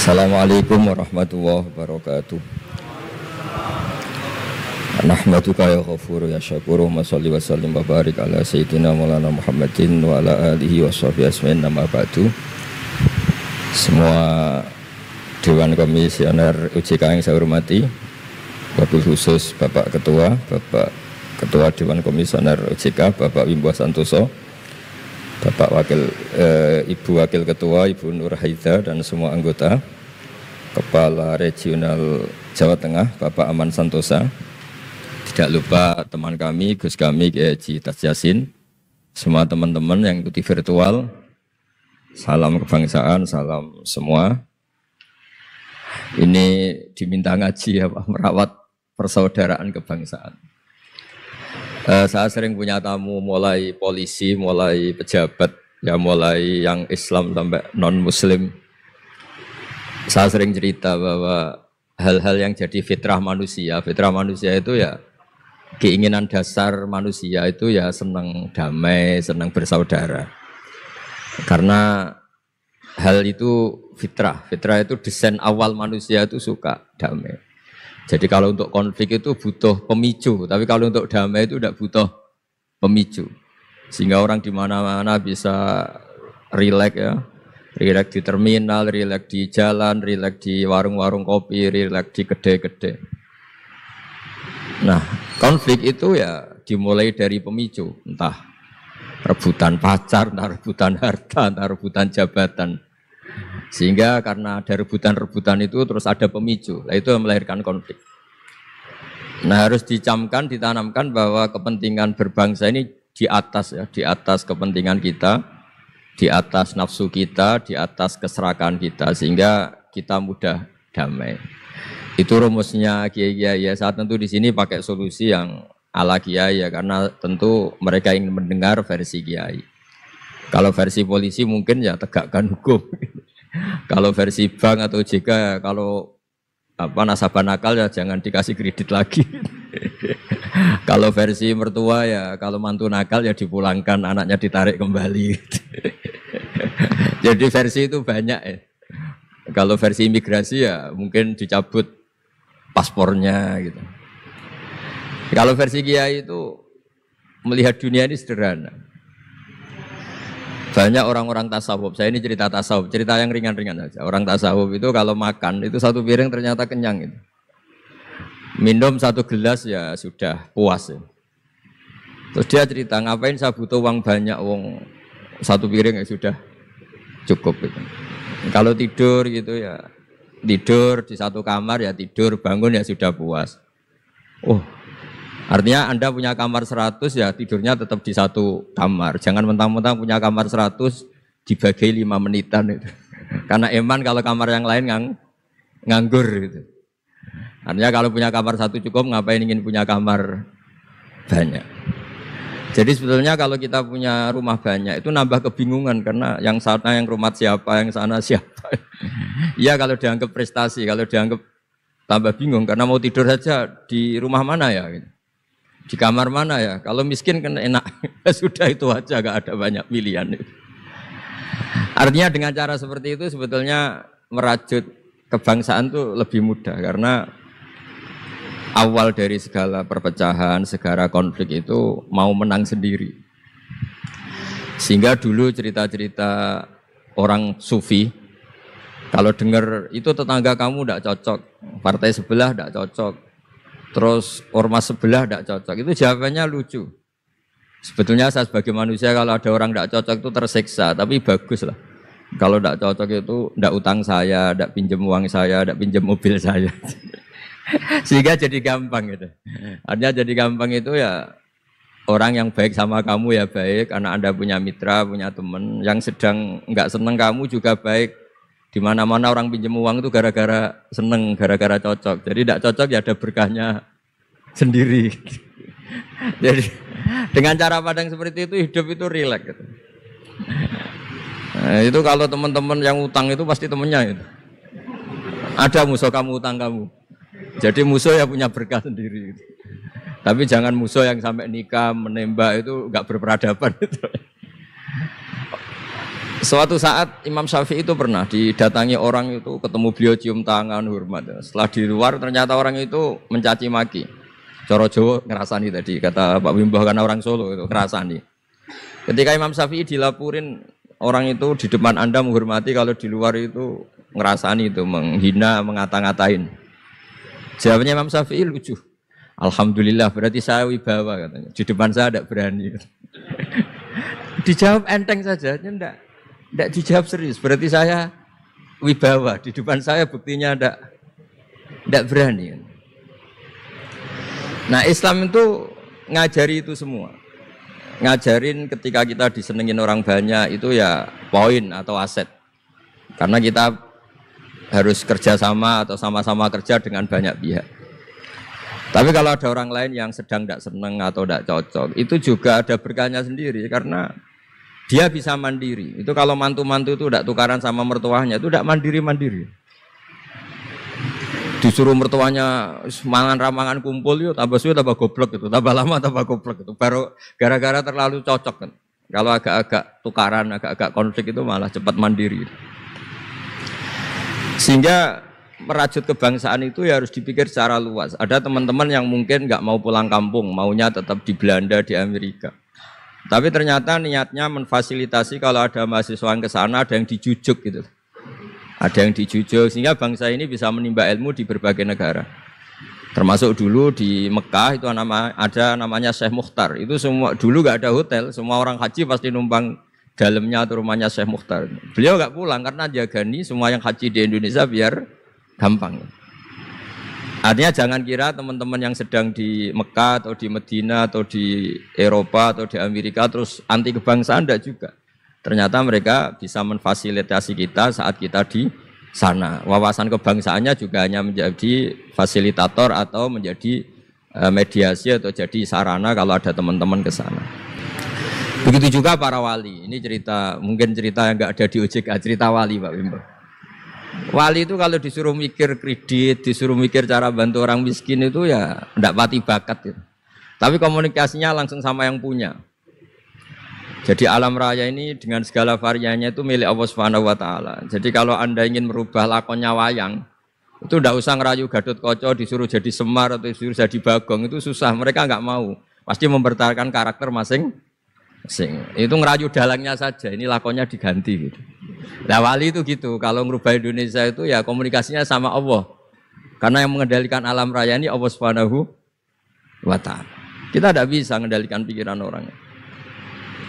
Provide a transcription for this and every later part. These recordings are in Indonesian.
Assalamualaikum warahmatullahi wabarakatuh. Nahmaduka ya ghafuru ya syakuru wa salli wa sallim wa barik ala sayyidina maulana Muhammadin wa ala alihi wa sahbihi asmin nama ba'du. Semua Dewan Komisioner UJK yang saya hormati, wabil khusus Bapak Ketua Dewan Komisioner UJK Bapak Wimbo Santoso, Bapak Ibu Wakil Ketua Ibu Nur Haida dan semua anggota, Kepala Regional Jawa Tengah Bapak Aman Santosa, tidak lupa teman kami Gus kami Kiai Haji Tas Yasin, semua teman-teman yang ikuti virtual, salam kebangsaan, salam semua. Ini diminta ngaji ya Pak, merawat persaudaraan kebangsaan. Saya sering punya tamu mulai polisi, mulai pejabat, ya mulai yang Islam sampai non-Muslim. Saya sering cerita bahwa hal-hal yang jadi fitrah manusia itu ya keinginan dasar manusia itu ya senang damai, senang bersaudara. Karena hal itu fitrah itu desain awal manusia itu suka damai. Jadi kalau untuk konflik itu butuh pemicu, tapi kalau untuk damai itu tidak butuh pemicu. Sehingga orang di mana-mana bisa rileks ya, rileks di terminal, rileks di jalan, rileks di warung-warung kopi, rileks di kedai-kedai. Nah, konflik itu ya dimulai dari pemicu, entah rebutan pacar, entah rebutan harta, entah rebutan jabatan. Sehingga karena ada rebutan-rebutan itu terus ada pemicu, itu yang melahirkan konflik. Nah harus dicamkan, ditanamkan bahwa kepentingan berbangsa ini di atas ya, di atas kepentingan kita, di atas nafsu kita, di atas keserakahan kita, sehingga kita mudah damai. Itu rumusnya kiai-kiai ya. Saat tentu di sini pakai solusi yang ala kiai ya, karena tentu mereka ingin mendengar versi kiai. Kalau versi polisi mungkin ya tegakkan hukum. Kalau versi bank atau OJK ya, kalau nasabah nakal ya jangan dikasih kredit lagi. Kalau versi mertua ya, kalau mantu nakal ya dipulangkan, anaknya ditarik kembali. Jadi versi itu banyak ya. Kalau versi imigrasi ya mungkin dicabut paspornya gitu. Kalau versi kiai itu melihat dunia ini sederhana. Banyak orang-orang tasawuf, saya ini cerita tasawuf, cerita yang ringan-ringan saja. Orang tasawuf itu kalau makan, itu satu piring ternyata kenyang. Gitu. Minum satu gelas ya sudah puas. Ya. Terus dia cerita, ngapain saya butuh uang banyak, uang satu piring ya sudah cukup. Gitu. Kalau tidur gitu ya, tidur di satu kamar ya tidur, bangun ya sudah puas. Oh. Artinya Anda punya kamar 100 ya tidurnya tetap di satu kamar. Jangan mentang-mentang punya kamar 100 dibagi 5 menitan itu. Karena eman kalau kamar yang lain nganggur gitu. Artinya kalau punya kamar 1 cukup, ngapain ingin punya kamar banyak. Jadi sebetulnya kalau kita punya rumah banyak itu nambah kebingungan karena yang sana yang rumah siapa, yang sana siapa. Iya kalau dianggap prestasi, kalau dianggap tambah bingung karena mau tidur saja di rumah mana ya gitu. Di kamar mana ya? Kalau miskin kan enak. Sudah itu aja, gak ada banyak pilihan. Artinya dengan cara seperti itu sebetulnya merajut kebangsaan itu lebih mudah. Karena awal dari segala perpecahan, segala konflik itu mau menang sendiri. Sehingga dulu cerita-cerita orang sufi, kalau dengar itu tetangga kamu tidak cocok, partai sebelah tidak cocok, terus ormas sebelah tidak cocok, itu jawabannya lucu. Sebetulnya saya sebagai manusia kalau ada orang tidak cocok itu tersiksa, tapi bagus lah. Kalau tidak cocok itu tidak utang saya, tidak pinjam uang saya, tidak pinjam mobil saya. Sehingga jadi gampang gitu. Artinya jadi gampang itu ya orang yang baik sama kamu ya baik, karena Anda punya mitra, punya teman. Yang sedang nggak seneng kamu juga baik. Di mana-mana orang pinjam uang itu gara-gara seneng, gara-gara cocok. Jadi tidak cocok ya ada berkahnya sendiri. Jadi dengan cara pandang seperti itu hidup itu rileks. Gitu. Nah, itu kalau teman-teman yang utang itu pasti temennya itu. Ada musuh kamu utang kamu. Jadi musuh ya punya berkah sendiri. Gitu. Tapi jangan musuh yang sampai nikah menembak itu nggak berperadaban. Gitu. Suatu saat Imam Syafi'i itu pernah didatangi orang itu, ketemu beliau cium tangan hormat. Setelah di luar ternyata orang itu mencaci maki. Coro Jawa ngerasani tadi kata Pak Wimbah karena orang Solo itu ngerasani. Ketika Imam Syafi'i dilaporin orang itu di depan Anda menghormati, kalau di luar itu ngerasani itu menghina, mengata-ngatain. Jawabnya Imam Syafi'i lucu. Alhamdulillah berarti saya wibawa katanya. Di depan saya tidak berani. Dijawab enteng saja, enggak dijawab serius. Berarti saya wibawa, di depan saya buktinya enggak berani. Nah, Islam itu ngajari itu semua. Ngajarin ketika kita disenengin orang banyak itu ya poin atau aset. Karena kita harus kerjasama atau sama-sama kerja dengan banyak pihak. Tapi kalau ada orang lain yang sedang tidak senang atau tidak cocok, itu juga ada berkahnya sendiri karena dia bisa mandiri. Itu kalau mantu-mantu itu tidak tukaran sama mertuanya, itu tidak mandiri-mandiri. Disuruh mertuanya mangan ramangan kumpul, yuk tambah suwe tambah goblok itu, tambah lama tambah goblok itu. Baru gara-gara terlalu cocok kan. Kalau agak-agak tukaran, agak-agak konflik itu malah cepat mandiri. Sehingga merajut kebangsaan itu ya harus dipikir secara luas. Ada teman-teman yang mungkin nggak mau pulang kampung, maunya tetap di Belanda, di Amerika. Tapi ternyata niatnya memfasilitasi kalau ada mahasiswa yang ke sana, ada yang dijujuk gitu. Ada yang dijujuk sehingga bangsa ini bisa menimba ilmu di berbagai negara. Termasuk dulu di Mekah itu ada namanya Syekh Mukhtar. Itu semua dulu nggak ada hotel, semua orang haji pasti numpang dalamnya atau rumahnya Syekh Mukhtar. Beliau nggak pulang karena jagani semua yang haji di Indonesia biar gampang. Artinya jangan kira teman-teman yang sedang di Mekah atau di Medina atau di Eropa atau di Amerika terus anti kebangsaan, enggak juga. Ternyata mereka bisa memfasilitasi kita saat kita di sana. Wawasan kebangsaannya juga hanya menjadi fasilitator atau menjadi mediasi atau jadi sarana kalau ada teman-teman ke sana. Begitu juga para wali. Ini cerita, mungkin cerita yang enggak ada di OJK, cerita wali Pak Wimbo. Wali itu kalau disuruh mikir kredit, disuruh mikir cara bantu orang miskin itu ya enggak pati bakat gitu. Tapi komunikasinya langsung sama yang punya. Jadi alam raya ini dengan segala variannya itu milik Allah Subhanahu wa taala. Jadi kalau Anda ingin merubah lakonnya wayang, itu enggak usah ngerayu Gatot-Kaca disuruh jadi Semar atau disuruh jadi Bagong, itu susah, mereka enggak mau. Pasti mempertahankan karakter masing-masing. Itu ngerayu dalangnya saja, ini lakonnya diganti gitu. Nah wali itu gitu, kalau merubah Indonesia itu ya komunikasinya sama Allah. Karena yang mengendalikan alam raya ini Allah Subhanahu wa ta'ala. Kita tidak bisa mengendalikan pikiran orang.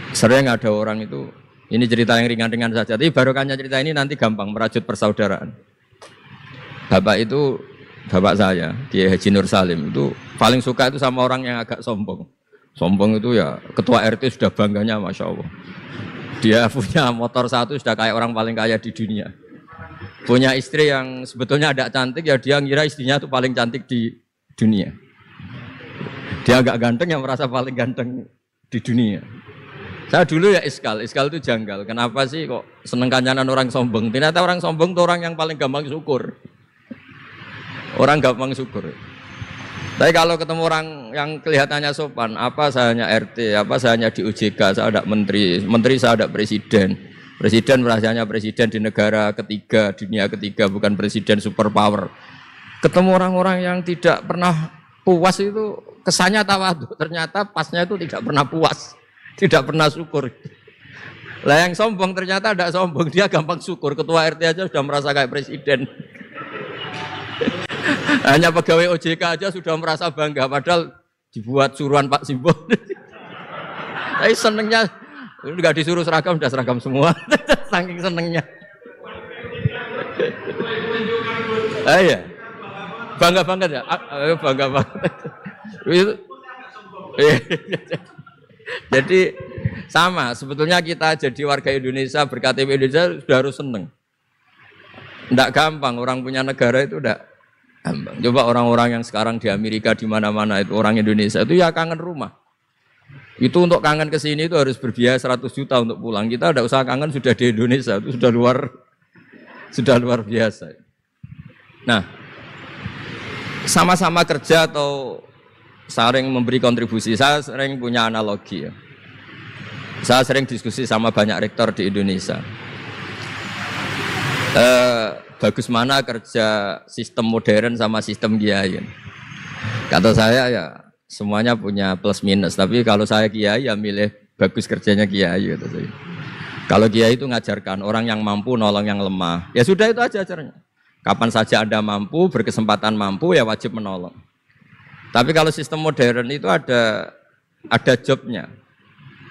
Sering ada orang itu, ini cerita yang ringan-ringan saja, tapi barokahnya cerita ini nanti gampang merajut persaudaraan. Bapak itu, bapak saya, Kiai Haji Nur Salim, itu paling suka itu sama orang yang agak sombong. Sombong itu ya ketua RT sudah bangganya Masya Allah. Dia punya motor satu sudah kayak orang paling kaya di dunia. Punya istri yang sebetulnya ada cantik, ya dia ngira istrinya itu paling cantik di dunia. Dia agak ganteng yang merasa paling ganteng di dunia. Saya dulu ya iskal itu janggal. Kenapa sih kok seneng kancanan orang sombong? Ternyata orang sombong itu orang yang paling gampang syukur. Orang gampang syukur. Tapi kalau ketemu orang yang kelihatannya sopan, apa saya hanya RT, apa saya hanya di OJK, saya ada menteri saya ada presiden. Presiden merasanya presiden di negara ketiga, dunia ketiga, bukan presiden superpower. Ketemu orang-orang yang tidak pernah puas itu kesannya tawadhu, ternyata pasnya itu tidak pernah puas, tidak pernah syukur. Lah yang sombong ternyata tidak sombong, dia gampang syukur. Ketua RT aja sudah merasa kayak presiden. Hanya pegawai OJK aja sudah merasa bangga, padahal dibuat suruhan Pak Simbo. Tapi senengnya, enggak disuruh seragam, sudah seragam semua. Saking senengnya. Iya. Bangga banget ya? Bangga banget. Jadi sama, sebetulnya kita jadi warga Indonesia, berKTP Indonesia sudah harus seneng. Enggak gampang, orang punya negara itu enggak gampang. Coba orang-orang yang sekarang di Amerika di mana-mana itu orang Indonesia itu ya kangen rumah. Itu untuk kangen ke sini itu harus berbiaya 100 juta untuk pulang. Kita tidak usah kangen, sudah di Indonesia itu sudah luar biasa. Nah, sama-sama kerja atau saling memberi kontribusi. Saya sering punya analogi ya. Saya sering diskusi sama banyak rektor di Indonesia. Bagus mana kerja sistem modern sama sistem kiai? Kata saya ya semuanya punya plus minus. Tapi kalau saya kiai ya milih bagus kerjanya kiai. Gitu. Kalau kiai itu ngajarkan orang yang mampu nolong yang lemah. Ya sudah itu aja ajarnya. Kapan saja Anda mampu, berkesempatan mampu ya wajib menolong. Tapi kalau sistem modern itu ada jobnya.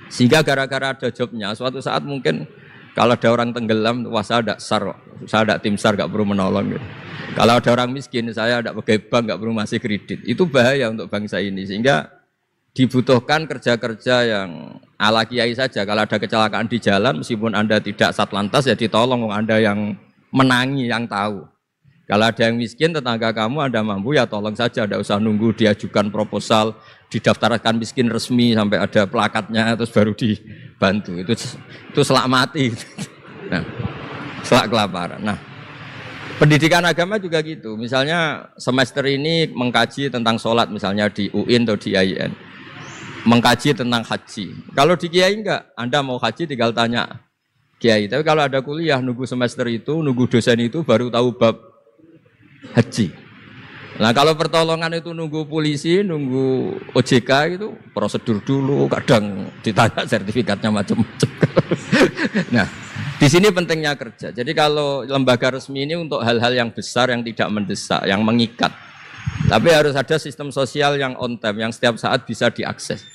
Sehingga gara-gara ada jobnya, suatu saat mungkin kalau ada orang tenggelam, wah saya ada SAR, saya ada tim SAR gak perlu menolong. Gitu. Kalau ada orang miskin, saya ada pegawai bank gak perlu ngasih kredit. Itu bahaya untuk bangsa ini. Sehingga dibutuhkan kerja-kerja yang ala kiai saja. Kalau ada kecelakaan di jalan, meskipun Anda tidak satlantas, ya ditolong Anda yang menangi, yang tahu. Kalau ada yang miskin, tetangga kamu Anda mampu, ya tolong saja. Tidak usah nunggu diajukan proposal, didaftarkan miskin resmi sampai ada plakatnya, terus baru dibantu. Itu selak mati. Nah, selak kelaparan. Nah, pendidikan agama juga gitu. Misalnya semester ini mengkaji tentang sholat, misalnya di UIN atau di IAIN. Mengkaji tentang haji. Kalau di kiai enggak, Anda mau haji tinggal tanya kiai. Tapi kalau ada kuliah, nunggu semester itu, nunggu dosen itu baru tahu bab haji. Nah kalau pertolongan itu nunggu polisi, nunggu OJK itu prosedur dulu, kadang ditanya sertifikatnya macam-macam. Nah di sini pentingnya kerja. Jadi kalau lembaga resmi ini untuk hal-hal yang besar, yang tidak mendesak, yang mengikat. Tapi harus ada sistem sosial yang on time, yang setiap saat bisa diakses.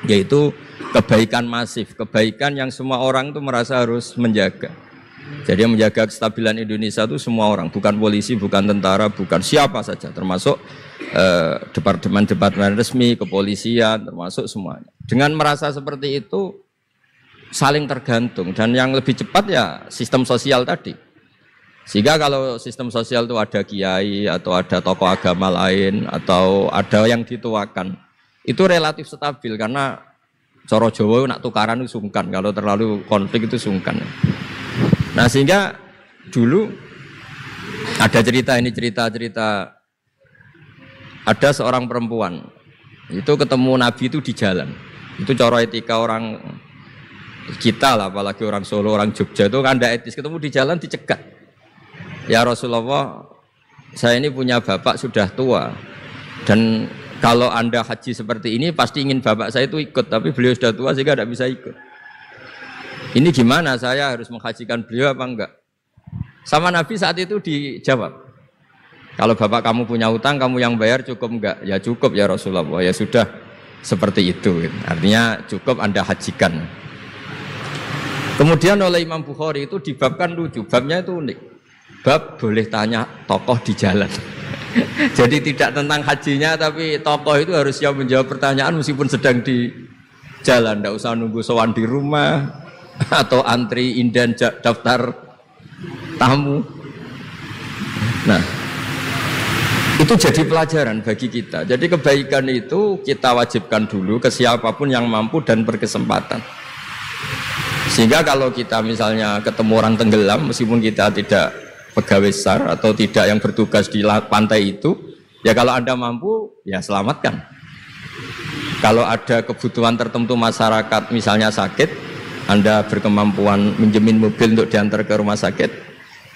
Yaitu kebaikan masif, kebaikan yang semua orang itu merasa harus menjaga. Jadi yang menjaga kestabilan Indonesia itu semua orang, bukan polisi, bukan tentara, bukan siapa saja, termasuk departemen-departemen resmi, kepolisian, termasuk semuanya. Dengan merasa seperti itu saling tergantung, dan yang lebih cepat ya sistem sosial tadi. Sehingga kalau sistem sosial itu ada kiai atau ada tokoh agama lain atau ada yang dituakan, itu relatif stabil karena coro Jawa nak tukaran itu sungkan, kalau terlalu konflik itu sungkan. Nah sehingga dulu ada cerita ada seorang perempuan itu ketemu Nabi itu di jalan. Itu cara etika orang kita lah, apalagi orang Solo, orang Jogja itu kan tidak etis, ketemu di jalan dicegat. Ya Rasulullah, saya ini punya bapak sudah tua dan kalau Anda haji seperti ini pasti ingin bapak saya itu ikut, tapi beliau sudah tua sehingga tidak bisa ikut. Ini gimana, saya harus menghajikan beliau apa enggak? Sama Nabi saat itu dijawab, kalau bapak kamu punya utang, kamu yang bayar cukup enggak? Ya cukup ya Rasulullah, ya sudah seperti itu. Artinya cukup Anda hajikan. Kemudian oleh Imam Bukhari itu dibabkan lucu, babnya itu unik. Bab boleh tanya tokoh di jalan. Jadi tidak tentang hajinya, tapi tokoh itu harus siap menjawab pertanyaan meskipun sedang di jalan. Tidak usah nunggu sowan di rumah atau antri inden daftar tamu. Nah, itu jadi pelajaran bagi kita. Jadi kebaikan itu kita wajibkan dulu ke siapapun yang mampu dan berkesempatan. Sehingga kalau kita misalnya ketemu orang tenggelam, meskipun kita tidak pegawai SAR atau tidak yang bertugas di pantai itu, ya kalau Anda mampu, ya selamatkan. Kalau ada kebutuhan tertentu masyarakat, misalnya sakit, Anda berkemampuan minjemin mobil untuk diantar ke rumah sakit,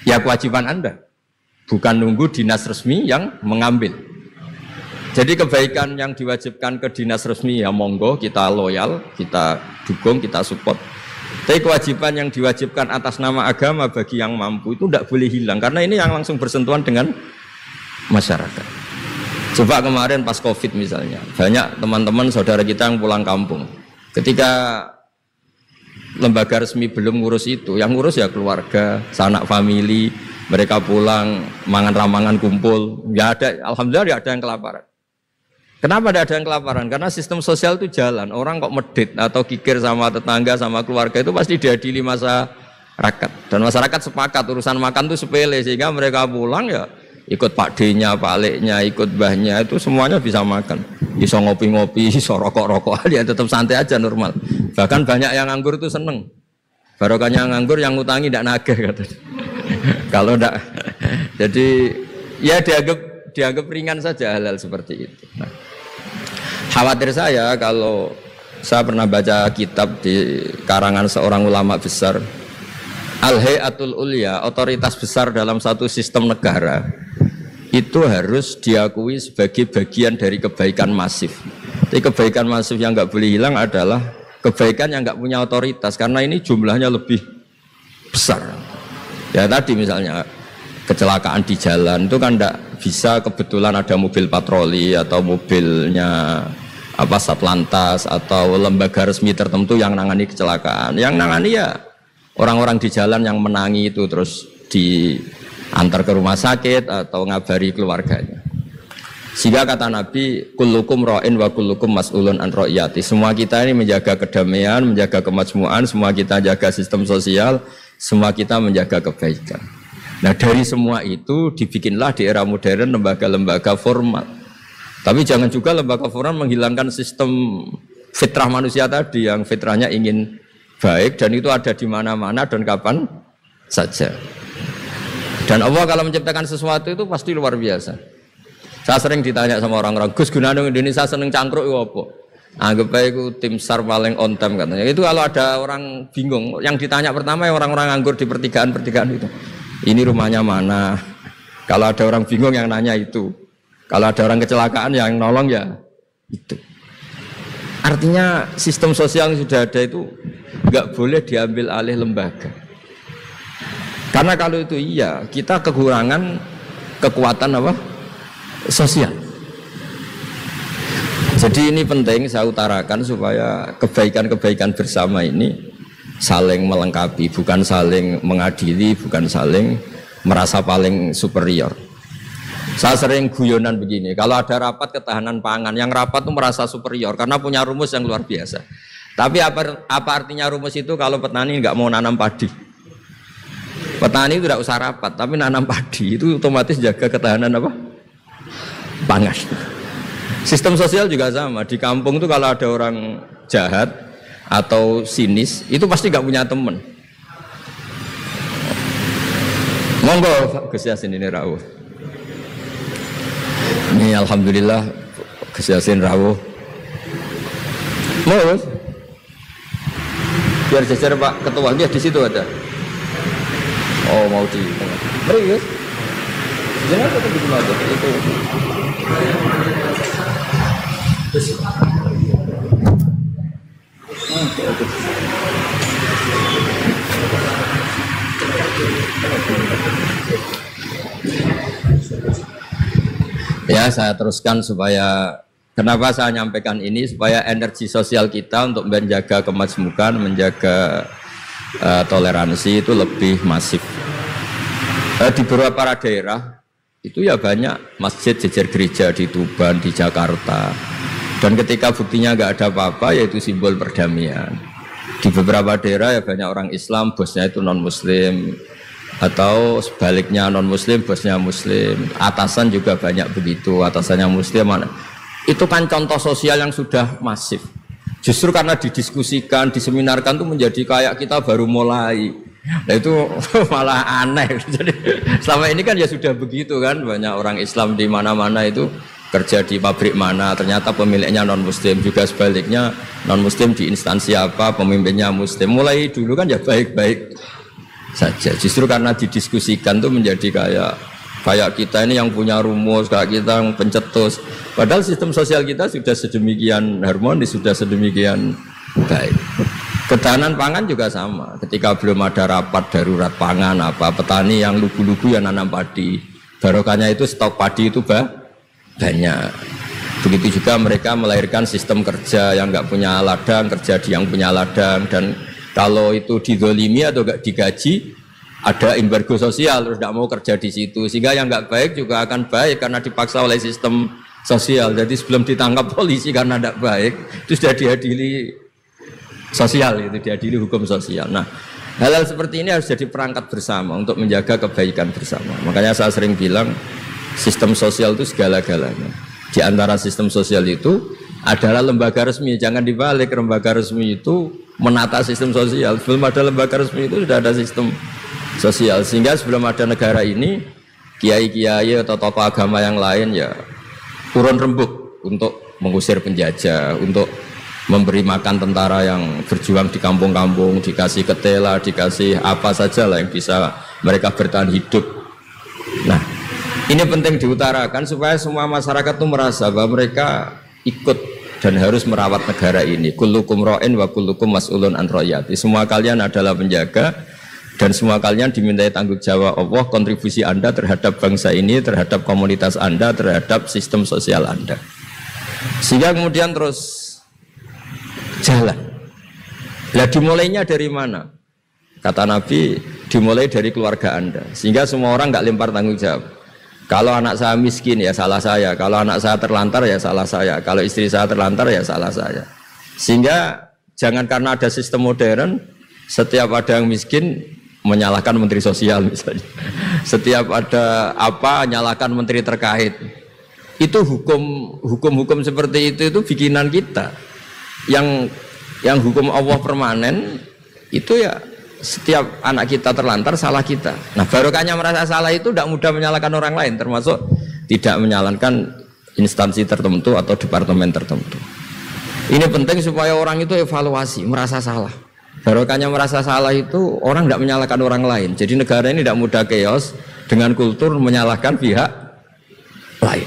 ya kewajiban Anda, bukan nunggu dinas resmi yang mengambil. Jadi kebaikan yang diwajibkan ke dinas resmi ya monggo, kita loyal, kita dukung, kita support. Tapi kewajiban yang diwajibkan atas nama agama bagi yang mampu itu tidak boleh hilang, karena ini yang langsung bersentuhan dengan masyarakat. Coba kemarin pas COVID misalnya, banyak teman-teman saudara kita yang pulang kampung. Ketika lembaga resmi belum ngurus itu, yang ngurus ya keluarga, sanak famili, mereka pulang, mangan ramangan kumpul, nggak ada, alhamdulillah nggak ada yang kelaparan. Kenapa tidak ada yang kelaparan? Karena sistem sosial itu jalan, orang kok medit atau kikir sama tetangga, sama keluarga itu pasti diadili masyarakat. Dan masyarakat sepakat, urusan makan itu sepele, sehingga mereka pulang ya ikut Pak D-nya, Pak Lek-nya, ikut Mbahnya, itu semuanya bisa makan. Iso ngopi-ngopi, iso rokok-rokok, dia tetap santai aja normal. Bahkan banyak yang nganggur itu seneng. Barokahnya nganggur yang ngutangi tidak nagih katanya. Kalau tidak, jadi ya dianggap ringan saja hal-hal seperti itu. Nah, khawatir saya kalau Saya pernah baca kitab di karangan seorang ulama besar, Al-Hayatul Ulya, otoritas besar dalam satu sistem negara, itu harus diakui sebagai bagian dari kebaikan masif. Jadi kebaikan masif yang nggak boleh hilang adalah kebaikan yang nggak punya otoritas, karena ini jumlahnya lebih besar. Ya tadi misalnya kecelakaan di jalan itu kan tidak bisa kebetulan ada mobil patroli atau mobilnya Satlantas atau lembaga resmi tertentu yang nangani kecelakaan. Yang nangani ya orang-orang di jalan yang menangi itu terus diantar ke rumah sakit atau ngabari keluarganya. Sehingga kata Nabi, kullukum ra'in wa kullukum mas'ulun an ra'iyati. Semua kita ini menjaga kedamaian, menjaga kemajmuan, semua kita jaga sistem sosial, semua kita menjaga kebaikan. Nah dari semua itu dibikinlah di era modern lembaga-lembaga formal. Tapi jangan juga lembaga formal menghilangkan sistem fitrah manusia tadi yang fitrahnya ingin baik dan itu ada di mana-mana dan kapan saja. Dan Allah kalau menciptakan sesuatu itu pasti luar biasa. Saya sering ditanya sama orang-orang, Gus Gunanung Indonesia seneng cangkruk itu apa? Anggap aja itu tim SAR paling on time katanya. Itu kalau ada orang bingung, yang ditanya pertama ya orang-orang nganggur di pertigaan-pertigaan itu. Ini rumahnya mana? Kalau ada orang bingung yang nanya itu. Kalau ada orang kecelakaan yang nolong ya itu. Artinya sistem sosial yang sudah ada itu nggak boleh diambil alih lembaga. Karena kalau itu iya, kita kekurangan kekuatan sosial. Jadi ini penting saya utarakan supaya kebaikan-kebaikan bersama ini saling melengkapi, bukan saling mengadili, bukan saling merasa paling superior. Saya sering guyonan begini, kalau ada rapat ketahanan pangan, yang rapat itu merasa superior karena punya rumus yang luar biasa. Tapi apa artinya rumus itu kalau petani nggak mau nanam padi? Petani itu tidak usah rapat, tapi nanam padi itu otomatis jaga ketahanan pangan. Sistem sosial juga sama, di kampung itu kalau ada orang jahat atau sinis, itu pasti nggak punya teman. Monggo Gus Yasin ini rawuh. Ini alhamdulillah Gus Yasin rawuh. Mau biar jajar Pak Ketua, dia di situ ada. Oh mau di tengah. Mari Gus. Jangan tetap di rumah aja itu. Ya saya teruskan supaya kenapa saya nyampaikan ini supaya energi sosial kita untuk menjaga kemajmukan, menjaga toleransi itu lebih masif. Di beberapa daerah itu ya banyak masjid jejer gereja di Tuban, di Jakarta. Dan ketika buktinya nggak ada apa-apa yaitu simbol perdamaian. Di beberapa daerah ya banyak orang Islam, bosnya itu non-Muslim. Atau sebaliknya non-Muslim, bosnya Muslim. Atasan juga banyak begitu, atasannya Muslim. Itu kan contoh sosial yang sudah masif. Justru karena didiskusikan, diseminarkan itu menjadi kayak kita baru mulai. Nah itu malah aneh. Jadi selama ini kan ya sudah begitu kan. Banyak orang Islam di mana-mana itu kerja di pabrik mana, ternyata pemiliknya non-Muslim. Juga sebaliknya non-Muslim di instansi apa, pemimpinnya Muslim. Mulai dulu kan ya baik-baik saja. Justru karena didiskusikan tuh menjadi kayak kita ini yang punya rumus, kayak kita yang pencetus. Padahal sistem sosial kita sudah sedemikian harmonis, sudah sedemikian baik. Ketahanan pangan juga sama. Ketika belum ada rapat darurat pangan petani yang lugu-lugu yang nanam padi, barokahnya itu stok padi itu banyak. Begitu juga mereka melahirkan sistem kerja yang nggak punya ladang, kerja di yang punya ladang, dan kalau itu dizolimi atau nggak digaji, ada embargo sosial, terus nggak mau kerja di situ. Sehingga yang nggak baik juga akan baik karena dipaksa oleh sistem sosial. Jadi sebelum ditangkap polisi karena nggak baik, itu sudah diadili sosial, itu diadili hukum sosial. Nah, hal-hal seperti ini harus jadi perangkat bersama untuk menjaga kebaikan bersama. Makanya saya sering bilang sistem sosial itu segala-galanya. Di antara sistem sosial itu adalah lembaga resmi. Jangan dibalik, lembaga resmi itu menata sistem sosial. Sebelum ada lembaga resmi itu sudah ada sistem sosial. Sehingga sebelum ada negara ini, kiai-kiai atau tokoh agama yang lain ya turun rembuk untuk mengusir penjajah, untuk memberi makan tentara yang berjuang di kampung-kampung, dikasih ketela, dikasih apa saja lah yang bisa mereka bertahan hidup. Nah, ini penting diutarakan supaya semua masyarakat itu merasa bahwa mereka ikut dan harus merawat negara ini. Kullukum ra'in wa kullukum mas'ulun an ra'iyati. Semua kalian adalah penjaga dan semua kalian dimintai tanggung jawab Allah, kontribusi Anda terhadap bangsa ini, terhadap komunitas Anda, terhadap sistem sosial Anda. Sehingga kemudian terus jalan. Lah dimulainya dari mana? Kata Nabi, dimulai dari keluarga Anda. Sehingga semua orang nggak lempar tanggung jawab. Kalau anak saya miskin ya salah saya. Kalau anak saya terlantar ya salah saya. Kalau istri saya terlantar ya salah saya. Sehingga jangan karena ada sistem modern, setiap ada yang miskin menyalahkan menteri sosial misalnya. Setiap ada apa nyalahkan menteri terkait. Itu hukum seperti itu bikinan kita. Yang hukum Allah permanen itu ya setiap anak kita terlantar salah kita. Nah barokahnya merasa salah itu tidak mudah menyalahkan orang lain, termasuk tidak menyalahkan instansi tertentu atau departemen tertentu. Ini penting supaya orang itu evaluasi, merasa salah. Barokahnya merasa salah itu orang tidak menyalahkan orang lain. Jadi negara ini tidak mudah chaos dengan kultur menyalahkan pihak lain.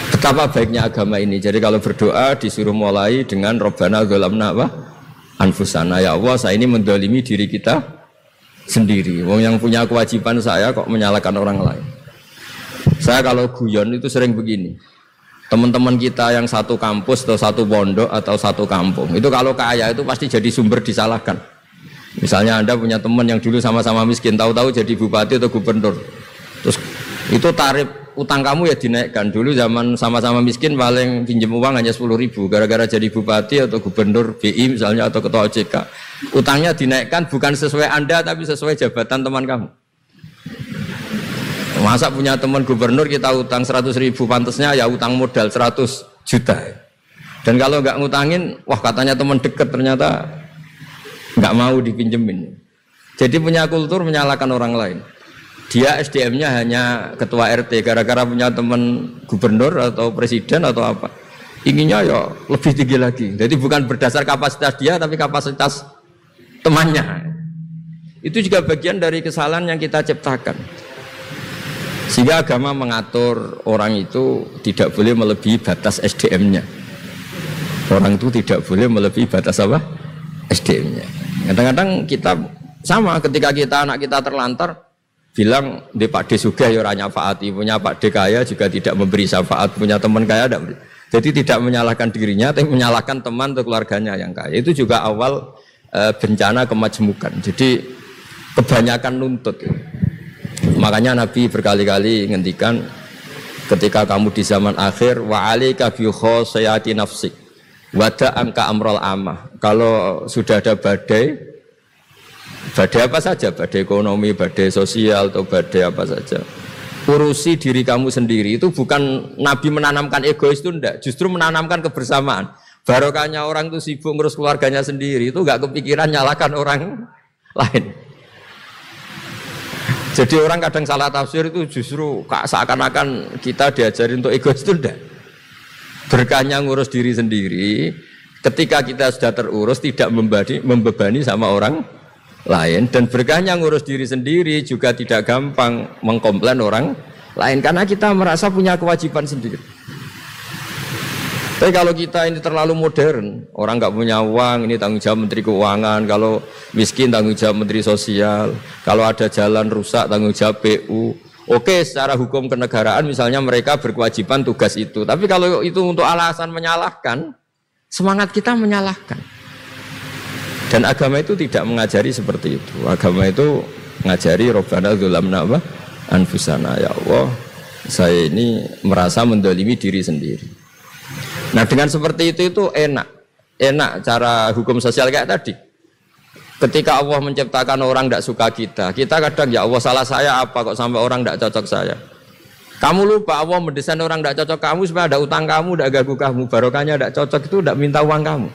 Betapa baiknya agama ini. Jadi kalau berdoa disuruh mulai dengan Rabbana dzalamna anfusana, ya Allah saya ini mendolimi diri kita sendiri. Wong yang punya kewajiban saya kok menyalahkan orang lain. Saya kalau guyon itu sering begini. Teman-teman kita yang satu kampus atau satu pondok atau satu kampung itu kalau kaya itu pasti jadi sumber disalahkan. Misalnya Anda punya teman yang dulu sama-sama miskin, tahu-tahu jadi bupati atau gubernur. Terus itu tarif utang kamu ya dinaikkan. Dulu zaman sama-sama miskin paling pinjam uang hanya 10.000, gara-gara jadi bupati atau gubernur BI misalnya atau ketua OJK utangnya dinaikkan bukan sesuai Anda tapi sesuai jabatan teman kamu. Masa punya teman gubernur kita utang 100.000, pantasnya ya utang modal 100 juta. Dan kalau nggak ngutangin, wah katanya teman dekat ternyata nggak mau dipinjemin. Jadi punya kultur menyalahkan orang lain. Dia SDM-nya hanya ketua RT gara-gara punya teman gubernur atau presiden atau apa. Inginnya ya lebih tinggi lagi. Jadi bukan berdasar kapasitas dia tapi kapasitas temannya. Itu juga bagian dari kesalahan yang kita ciptakan. Sehingga agama mengatur orang itu tidak boleh melebihi batas SDM-nya. Orang itu tidak boleh melebihi batas apa? SDM-nya. Kadang-kadang kita sama ketika anak kita terlantar bilang di Pak D Sugih ya ora nyafaati, punya Pak D kaya juga tidak memberi syafaat, punya teman kaya tidak beri. Jadi tidak menyalahkan dirinya tapi menyalahkan teman atau keluarganya yang kaya. Itu juga awal bencana kemajmukan. Jadi kebanyakan nuntut. Makanya Nabi berkali-kali ngendikan ketika kamu di zaman akhir wa alaika bi khosayati nafsik wada angka amrol amah. Kalau sudah ada badai apa saja, badai ekonomi, badai sosial atau badai apa saja, urusi diri kamu sendiri. Itu bukan Nabi menanamkan egois itu enggak, justru menanamkan kebersamaan. Barokahnya orang itu sibuk ngurus keluarganya sendiri itu enggak kepikiran nyalakan orang lain. Jadi orang kadang salah tafsir itu justru seakan-akan kita diajarin untuk egois itu enggak. Berkahnya ngurus diri sendiri, ketika kita sudah terurus tidak membebani sama orang lain, dan berkahnya ngurus diri sendiri juga tidak gampang mengkomplain orang lain karena kita merasa punya kewajiban sendiri. Tapi kalau kita ini terlalu modern, orang nggak punya uang, ini tanggung jawab Menteri Keuangan, kalau miskin tanggung jawab Menteri Sosial, kalau ada jalan rusak tanggung jawab PU. Oke, secara hukum kenegaraan misalnya mereka berkewajiban tugas itu, tapi kalau itu untuk alasan menyalahkan, semangat kita menyalahkan. Dan agama itu tidak mengajari seperti itu. Agama itu mengajari Rabbana dzalamna anfusana, ya Allah saya ini merasa mendolimi diri sendiri. Nah dengan seperti itu enak cara hukum sosial kayak tadi. Ketika Allah menciptakan orang tidak suka kita kadang ya Allah salah saya apa kok sampai orang tidak cocok saya. Kamu lupa Allah mendesain orang tidak cocok kamu supaya ada utang kamu, tidak ganggu kamu. Barokahnya tidak cocok itu tidak minta uang kamu.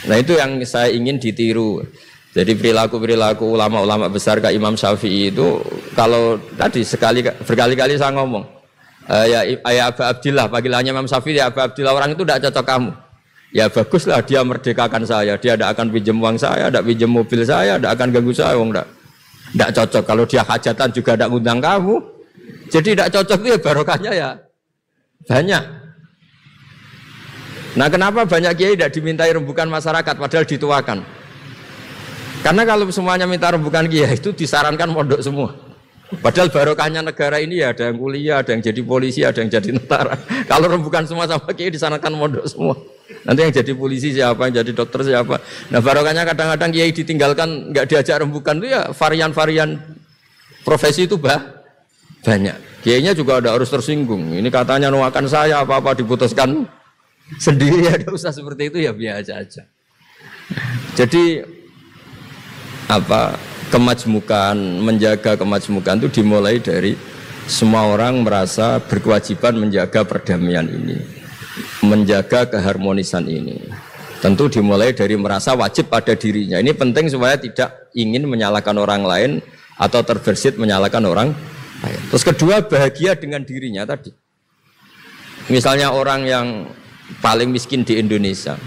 Nah itu yang saya ingin ditiru. Jadi perilaku ulama-ulama besar kayak Imam Syafi'i itu kalau tadi berkali-kali saya ngomong ya Aba Abdillah, panggilannya Imam Syafi'i ya Aba Abdillah, orang itu tidak cocok kamu. Ya baguslah dia merdekakan saya, dia tidak akan pinjam uang saya, tidak pinjam mobil saya, tidak akan ganggu saya, wong tidak cocok. Kalau dia hajatan juga tidak ngundang kamu, jadi tidak cocok itu ya barokahnya ya banyak. Nah kenapa banyak kiai tidak dimintai rembukan masyarakat padahal dituakan? Karena kalau semuanya minta rembukan kiai itu disarankan mondok semua. Padahal barokahnya negara ini ya ada yang kuliah, ada yang jadi polisi, ada yang jadi tentara. Kalau rembukan semua sama kiai disarankan mondok semua. Nanti yang jadi polisi siapa, yang jadi dokter siapa. Nah barokahnya kadang-kadang kiai ditinggalkan nggak diajak rembukan itu ya varian-varian profesi itu banyak. Kiainya juga ada harus tersinggung. Ini katanya nuakan saya apa-apa diputuskan sendiri, ada usah seperti itu ya biasa aja. Jadi kemajmukan, menjaga kemajmukan itu dimulai dari semua orang merasa berkewajiban menjaga perdamaian ini, menjaga keharmonisan ini. Tentu dimulai dari merasa wajib pada dirinya. Ini penting supaya tidak ingin menyalahkan orang lain atau terbersit menyalahkan orang lain. Terus kedua, bahagia dengan dirinya tadi. Misalnya orang yang paling miskin di Indonesia,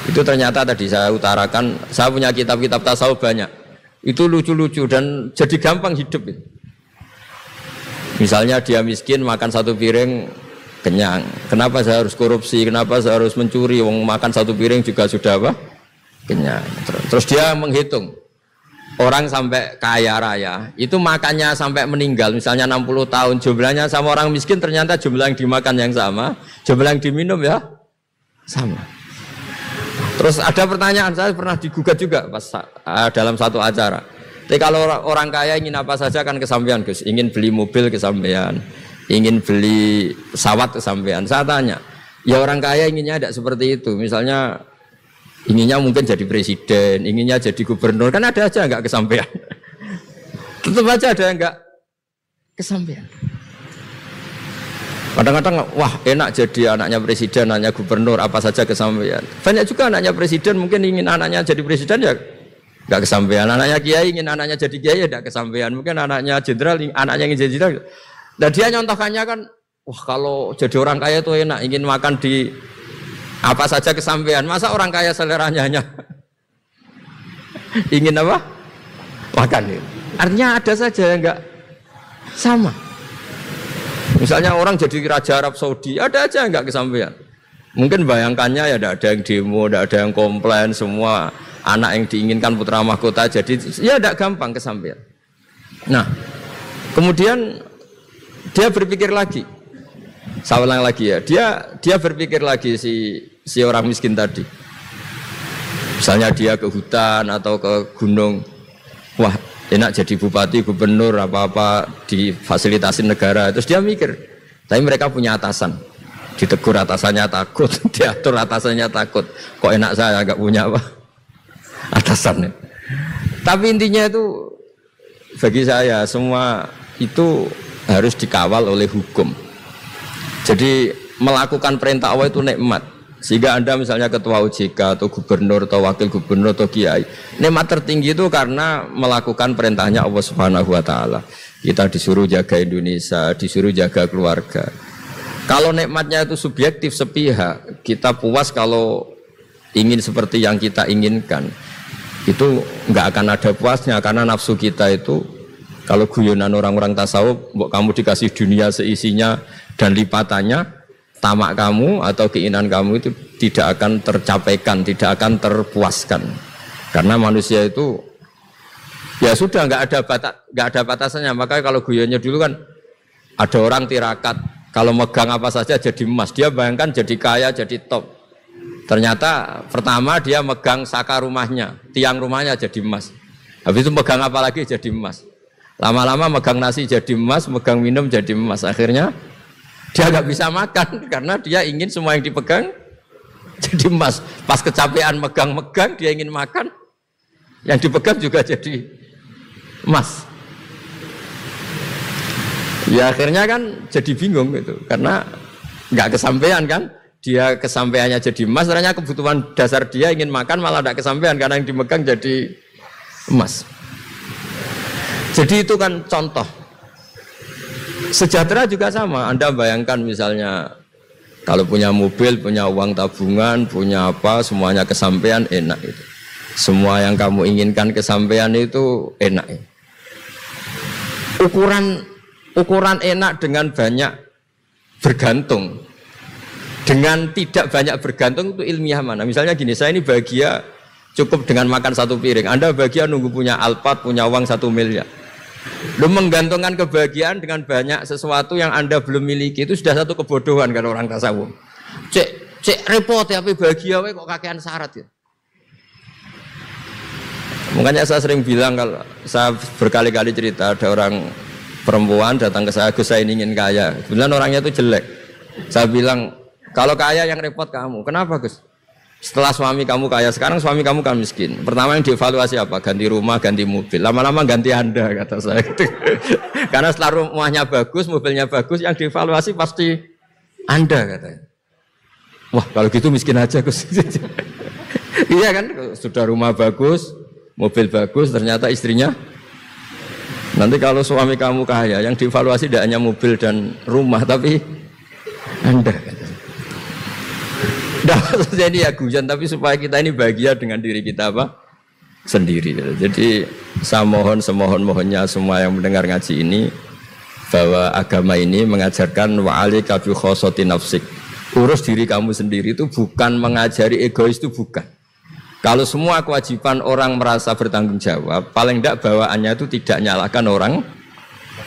itu ternyata tadi saya utarakan, saya punya kitab-kitab tasawuf banyak. Itu lucu-lucu dan jadi gampang hidup itu. Misalnya dia miskin makan satu piring kenyang. Kenapa saya harus korupsi? Kenapa saya harus mencuri? Wong makan satu piring juga sudah kenyang. Terus dia menghitung orang sampai kaya raya itu makannya sampai meninggal, misalnya 60 tahun, jumlahnya sama orang miskin ternyata jumlah yang dimakan yang sama, jumlah yang diminum ya sama. Terus ada pertanyaan, saya pernah digugat juga pas dalam satu acara. Tapi kalau orang kaya ingin apa saja kan kesampean Gus, ingin beli mobil kesampean, ingin beli pesawat kesampean. Saya tanya, ya orang kaya inginnya tidak seperti itu. Misalnya inginnya mungkin jadi presiden, inginnya jadi gubernur, kan ada aja nggak kesampean. Tetap aja ada yang nggak kesampean. Kadang-kadang wah enak jadi anaknya presiden, anaknya gubernur, apa saja kesampaian. Banyak juga anaknya presiden mungkin ingin anaknya jadi presiden ya nggak kesampaian. Anaknya kiai ingin anaknya jadi kiai ya nggak kesampaian. Mungkin anaknya jenderal, anaknya ingin jadi jenderal. Dan dia nyontohkannya kan, wah kalau jadi orang kaya itu enak, ingin makan di apa saja kesampaian. Masa orang kaya seleranya hanya ingin apa? Makan. Artinya ada saja yang nggak sama. Misalnya orang jadi raja Arab Saudi, ada aja nggak kesampaian. Mungkin bayangkannya ya tidak ada yang demo, tidak ada yang komplain, semua anak yang diinginkan putra mahkota jadi ya tidak gampang kesampaian. Nah, kemudian dia berpikir lagi, saya ulang lagi ya, dia berpikir lagi si orang miskin tadi. Misalnya dia ke hutan atau ke gunung, wah enak jadi bupati, gubernur, apa-apa difasilitasi negara. Terus dia mikir, tapi mereka punya atasan, ditegur atasannya takut, diatur atasannya takut. Kok enak saya agak punya apa? Atasan. Tapi intinya itu bagi saya semua itu harus dikawal oleh hukum. Jadi melakukan perintah Allah itu nikmat. Sehingga Anda misalnya ketua OJK atau gubernur atau wakil gubernur atau kiai, nikmat tertinggi itu karena melakukan perintahnya Allah Subhanahu wa taala. Kita disuruh jaga Indonesia, disuruh jaga keluarga. Kalau nikmatnya itu subjektif sepihak, kita puas kalau ingin seperti yang kita inginkan. Itu enggak akan ada puasnya karena nafsu kita itu kalau guyonan orang-orang tasawuf, kamu dikasih dunia seisinya dan lipatannya, tamak kamu atau keinginan kamu itu tidak akan tercapaikan, tidak akan terpuaskan. Karena manusia itu ya sudah nggak ada batasannya. Makanya kalau guyonnya dulu kan ada orang tirakat, kalau megang apa saja jadi emas. Dia bayangkan jadi kaya, jadi top. Ternyata pertama dia megang saka rumahnya, tiang rumahnya jadi emas. Habis itu megang apa lagi jadi emas. Lama-lama megang nasi jadi emas, megang minum jadi emas. Akhirnya dia nggak bisa makan karena dia ingin semua yang dipegang jadi emas. Pas kecapean megang-megang dia ingin makan, yang dipegang juga jadi emas. Ya akhirnya kan jadi bingung gitu karena nggak kesampaian kan. Dia kesampaiannya jadi emas, ternyata kebutuhan dasar dia ingin makan malah tidak kesampaian karena yang dipegang jadi emas. Jadi itu kan contoh. Sejahtera juga sama. Anda bayangkan misalnya Kalau punya mobil, punya uang tabungan, punya apa, semuanya kesampaian enak itu. Semua yang kamu inginkan kesampaian itu enak. Ukuran enak dengan banyak bergantung, dengan tidak banyak bergantung itu ilmiah mana? Misalnya gini, saya ini bahagia cukup dengan makan satu piring. Anda bahagia nunggu punya Alphard, punya uang 1 miliar. Lu menggantungkan kebahagiaan dengan banyak sesuatu yang Anda belum miliki itu sudah satu kebodohan kalau orang tasawuf. Cek repot ya, tapi bahagia kok kakean syarat ya. Makanya saya sering bilang, kalau saya berkali-kali cerita ada orang perempuan datang ke saya, Gus saya ingin kaya. Kebetulan orangnya itu jelek. Saya bilang, kalau kaya yang repot kamu. Kenapa Gus? Setelah suami kamu kaya, sekarang suami kamu kan miskin. Pertama yang dievaluasi apa? Ganti rumah, ganti mobil. Lama-lama ganti Anda, kata saya. Karena setelah rumahnya bagus, mobilnya bagus, yang dievaluasi pasti Anda, katanya. Wah kalau gitu miskin aja Gus. Iya kan, sudah rumah bagus, mobil bagus, ternyata istrinya. Nanti kalau suami kamu kaya, yang dievaluasi tidak hanya mobil dan rumah, tapi Anda. Nah, maksudnya ini ya guyon, tapi supaya kita ini bahagia dengan diri kita apa? Sendiri. Jadi saya mohon semohon-mohonnya semua yang mendengar ngaji ini, bahwa agama ini mengajarkan wa'alika bi khossati nafsik. Urus diri kamu sendiri itu bukan mengajari egois, itu bukan. Kalau semua kewajiban orang merasa bertanggung jawab, paling tidak bawaannya itu tidak nyalahkan orang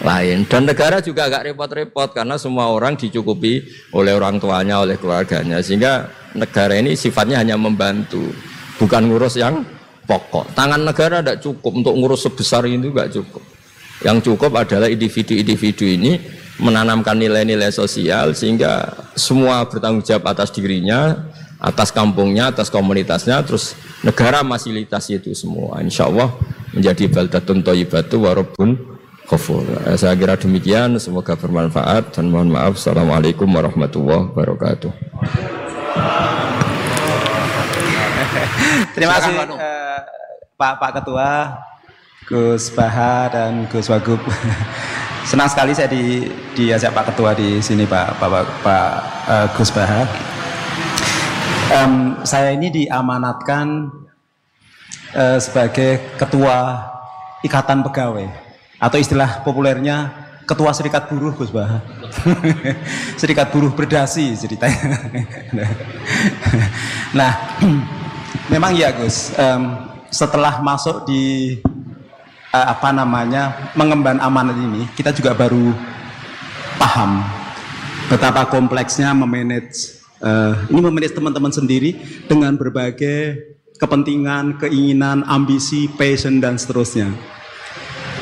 lain. Dan negara juga agak repot-repot karena semua orang dicukupi oleh orang tuanya, oleh keluarganya. Sehingga negara ini sifatnya hanya membantu, bukan ngurus yang pokok. Tangan negara tidak cukup untuk ngurus sebesar itu, tidak cukup. Yang cukup adalah individu-individu ini menanamkan nilai-nilai sosial sehingga semua bertanggung jawab atas dirinya, atas kampungnya, atas komunitasnya, terus negara fasilitasi itu semua. Insya Allah menjadi baldatun thayyibatu wa rabbun ghafur. Saya kira demikian, semoga bermanfaat dan mohon maaf. Assalamualaikum warahmatullahi wabarakatuh. Terima kasih Pak Ketua, Gus Baha dan Gus Wagub. Senang sekali saya diajak Pak Ketua di sini, Pak Gus Baha. Saya ini diamanatkan sebagai Ketua Ikatan Pegawai, atau istilah populernya Ketua Serikat Buruh, Gus Baha. Serikat Buruh Berdasi ceritanya. Nah, memang ya Gus, setelah masuk di mengemban amanat ini, kita juga baru paham betapa kompleksnya memanage teman-teman sendiri dengan berbagai kepentingan, keinginan, ambisi, passion dan seterusnya.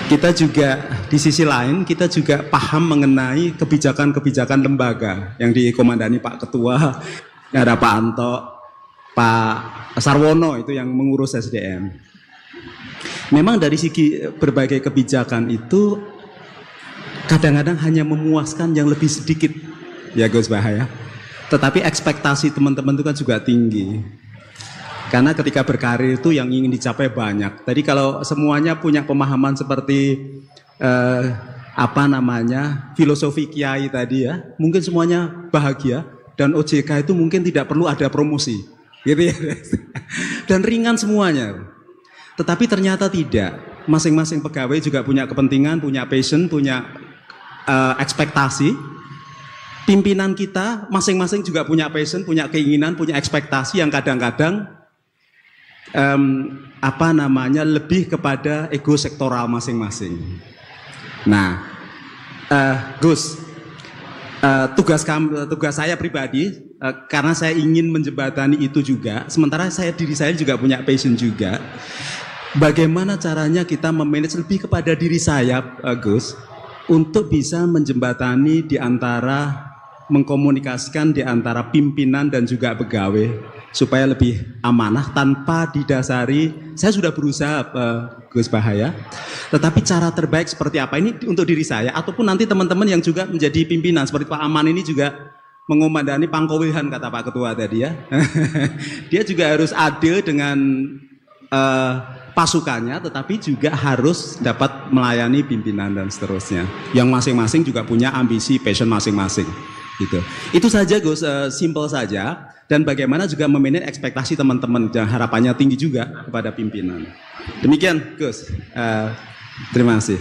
Kita juga di sisi lain kita juga paham mengenai kebijakan-kebijakan lembaga yang dikomandani Pak Ketua, ada Pak Anto, Pak Sarwono itu yang mengurus SDM. Memang dari segi berbagai kebijakan itu kadang-kadang hanya memuaskan yang lebih sedikit, ya Gus Bahaya. Tetapi ekspektasi teman-teman itu kan juga tinggi. Karena ketika berkarir itu yang ingin dicapai banyak. Tadi kalau semuanya punya pemahaman seperti filosofi kiai tadi ya, mungkin semuanya bahagia dan OJK itu mungkin tidak perlu ada promosi, gitu ya. Dan ringan semuanya. Tetapi ternyata tidak. Masing-masing pegawai juga punya kepentingan, punya passion, punya ekspektasi. Pimpinan kita masing-masing juga punya passion, punya keinginan, punya ekspektasi yang kadang-kadang lebih kepada ego sektoral masing-masing. Nah, Gus, tugas saya pribadi, karena saya ingin menjembatani itu juga, sementara diri saya juga punya passion juga. Bagaimana caranya kita memanage lebih kepada diri saya, Gus, untuk bisa menjembatani di antara, mengkomunikasikan di antara pimpinan dan juga pegawai supaya lebih amanah tanpa didasari. Saya sudah berusaha, Gus Bahaya, tetapi cara terbaik seperti apa ini untuk diri saya ataupun nanti teman-teman yang juga menjadi pimpinan seperti Pak Aman ini juga mengomandani pangkowilhan kata Pak Ketua tadi ya. Dia juga harus adil dengan pasukannya, tetapi juga harus dapat melayani pimpinan dan seterusnya. Yang masing-masing juga punya ambisi, passion masing-masing. Gitu. Itu saja Gus, simple saja. Dan bagaimana juga memanage ekspektasi teman-teman yang harapannya tinggi juga kepada pimpinan. Demikian Gus. Terima kasih.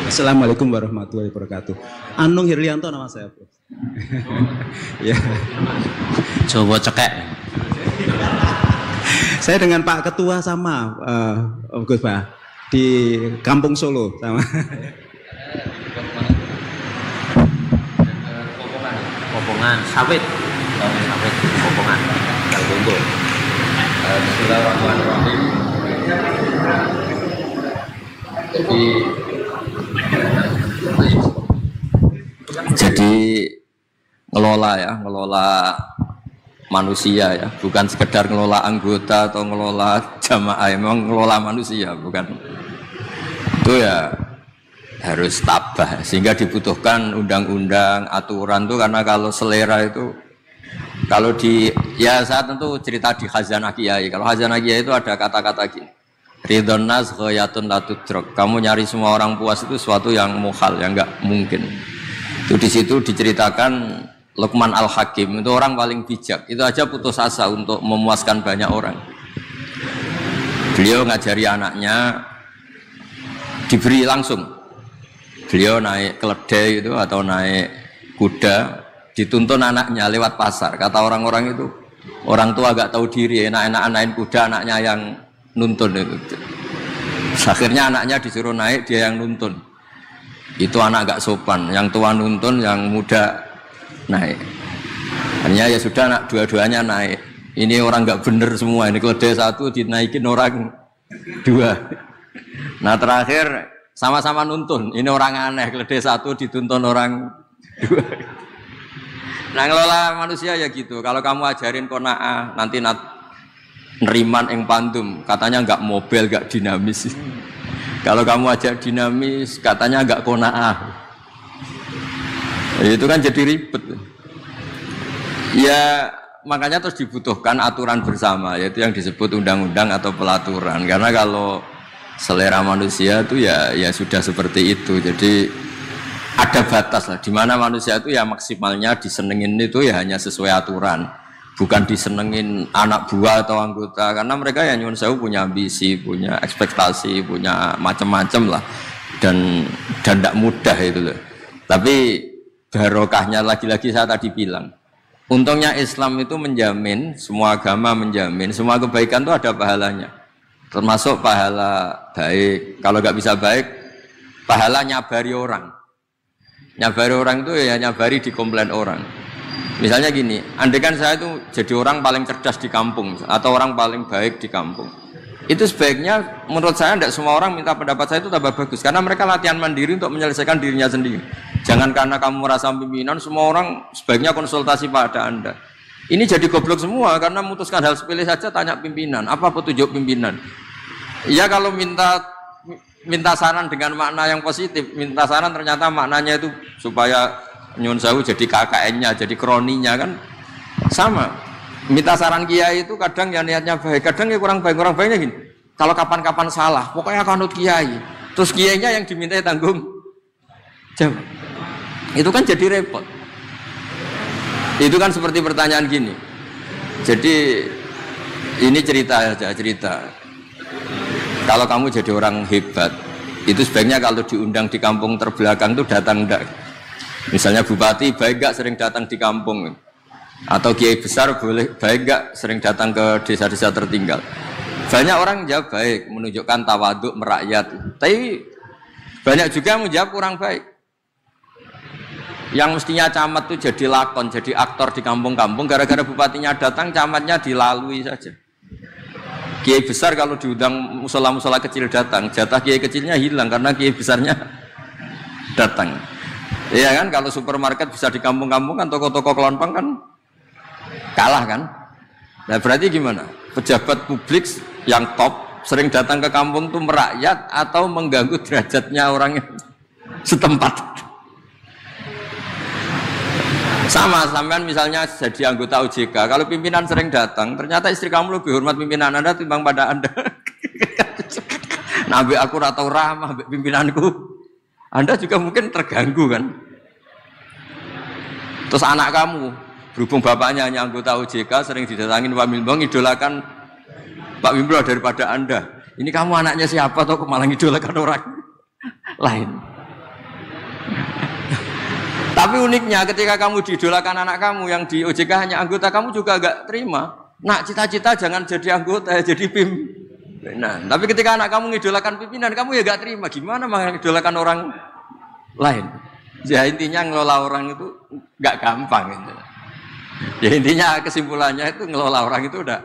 Assalamualaikum warahmatullahi wabarakatuh. Anung Hirlianto nama saya, Prof. Ya. Coba cekek. Saya dengan Pak Ketua sama, Gus Pak, di Kampung Solo sama. Popongan, sawit, popongan, Kalbunggo. Bismillahirrahmanirrahim. Jadi ngelola manusia ya, bukan sekedar ngelola anggota atau ngelola jamaah, memang ngelola manusia, bukan. Itu ya harus tabah, sehingga dibutuhkan undang-undang, aturan tuh, karena kalau selera itu, kalau ya saya tentu cerita di Khazanah Kiai. Kalau Khazanah Kiai itu ada kata-kata gini, ridhon nas ghayatun la tudrak. Kamu nyari semua orang puas itu suatu yang muhal, yang enggak mungkin. Itu di situ diceritakan Luqman Al-Hakim itu orang paling bijak. Itu aja putus asa untuk memuaskan banyak orang. Beliau ngajari anaknya diberi langsung. Beliau naik keledai itu atau naik kuda, dituntun anaknya lewat pasar. Kata orang-orang itu, orang tua agak tahu diri, enak-enak kuda, anaknya yang nuntun itu. Akhirnya anaknya disuruh naik, dia yang nuntun. Itu anak agak sopan, yang tua nuntun, yang muda naik. Hanya ya sudah, anak dua-duanya naik. Ini orang nggak bener semua, ini keledai satu dinaikin orang dua. Nah terakhir sama-sama nuntun, ini orang aneh, keledai satu dituntun orang dua. Nah ngelola manusia ya gitu. Kalau kamu ajarin kona'ah, nanti neriman yang pandum, katanya nggak mobil, nggak dinamis. Kalau kamu ajak dinamis, katanya nggak kona'ah. Itu kan jadi ribet. Ya makanya terus dibutuhkan aturan bersama, yaitu yang disebut undang-undang atau pelaturan. Karena kalau selera manusia itu ya sudah seperti itu. Jadi ada batas lah, di mana manusia itu ya maksimalnya disenengin itu ya hanya sesuai aturan, bukan disenengin anak buah atau anggota, karena mereka ya nyuwun sewu punya ambisi, punya ekspektasi, punya macam-macam lah, dan tidak mudah itu loh. Tapi barokahnya lagi-lagi saya tadi bilang, untungnya Islam itu menjamin, semua agama menjamin, semua kebaikan itu ada pahalanya, termasuk pahala baik. Kalau nggak bisa baik, pahala nyabari orang. Nyabari orang itu ya nyabari di komplain orang. Misalnya gini, andai kan saya itu jadi orang paling cerdas di kampung atau orang paling baik di kampung, itu sebaiknya menurut saya tidak semua orang minta pendapat saya itu tambah bagus, karena mereka latihan mandiri untuk menyelesaikan dirinya sendiri. Jangan karena kamu merasa pimpinan, semua orang sebaiknya konsultasi pada Anda. Ini jadi goblok semua, karena memutuskan hal sepele saja tanya pimpinan, apa petunjuk pimpinan. Ya kalau minta saran dengan makna yang positif, minta saran ternyata maknanya itu supaya nyun sewu jadi KKN-nya, jadi kroninya kan sama. Minta saran kiai itu kadang ya niatnya baik, kadang ya kurang baik. Kurang baiknya gini, kalau kapan-kapan salah, pokoknya kanut kiai, terus kiainya yang dimintai tanggung jawab. Itu kan jadi repot. Itu kan seperti pertanyaan gini. Jadi ini cerita aja, cerita. Kalau kamu jadi orang hebat, itu sebaiknya kalau diundang di kampung terbelakang itu datang enggak. Misalnya bupati baik enggak sering datang di kampung, atau kiai besar boleh baik enggak sering datang ke desa-desa tertinggal. Banyak orang jawab baik, menunjukkan tawaduk merakyat. Tapi banyak juga yang menjawab kurang baik. Yang mestinya camat itu jadi lakon, jadi aktor di kampung-kampung, gara-gara bupatinya datang, camatnya dilalui saja. Kiai besar kalau diundang musola-musola kecil datang, jatah kiai kecilnya hilang karena kiai besarnya datang. Iya kan, kalau supermarket bisa di kampung-kampung kan, toko-toko kelontong kan kalah kan. Nah berarti gimana? Pejabat publik yang top sering datang ke kampung itu merakyat atau mengganggu derajatnya orang setempat. Sama, sampean misalnya jadi anggota OJK, kalau pimpinan sering datang, ternyata istri kamu lebih hormat pimpinan Anda timbang pada Anda. Nabi aku atau ramah pimpinanku, Anda juga mungkin terganggu kan. Terus anak kamu, berhubung bapaknya hanya anggota OJK, sering didatangin Pak Mimbong, idolakan Pak Mimbong daripada Anda. Ini kamu anaknya siapa atau malah idolakan orang lain? Tapi uniknya ketika kamu diidolakan anak kamu yang di OJK hanya anggota, kamu juga agak terima. Nak, cita-cita jangan jadi anggota, jadi pimpinan. Tapi ketika anak kamu ngidolakan pimpinan, kamu ya gak terima. Gimana mengidolakan orang lain? Ya intinya ngelola orang itu gak gampang gitu. Ya intinya kesimpulannya itu ngelola orang itu udah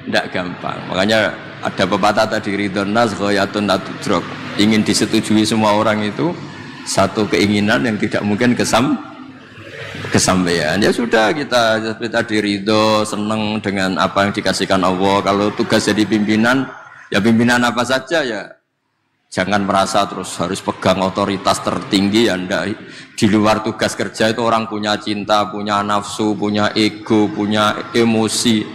gak gampang. Makanya ada pepatah tadi, ridhon nas ghayatun la tudrak. Ingin disetujui semua orang itu satu keinginan yang tidak mungkin kesampaian. Ya sudah, kita seperti tadi ridho, seneng dengan apa yang dikasihkan Allah. Kalau tugas jadi pimpinan, ya pimpinan apa saja ya. Jangan merasa terus harus pegang otoritas tertinggi. Anda di luar tugas kerja itu orang punya cinta, punya nafsu, punya ego, punya emosi,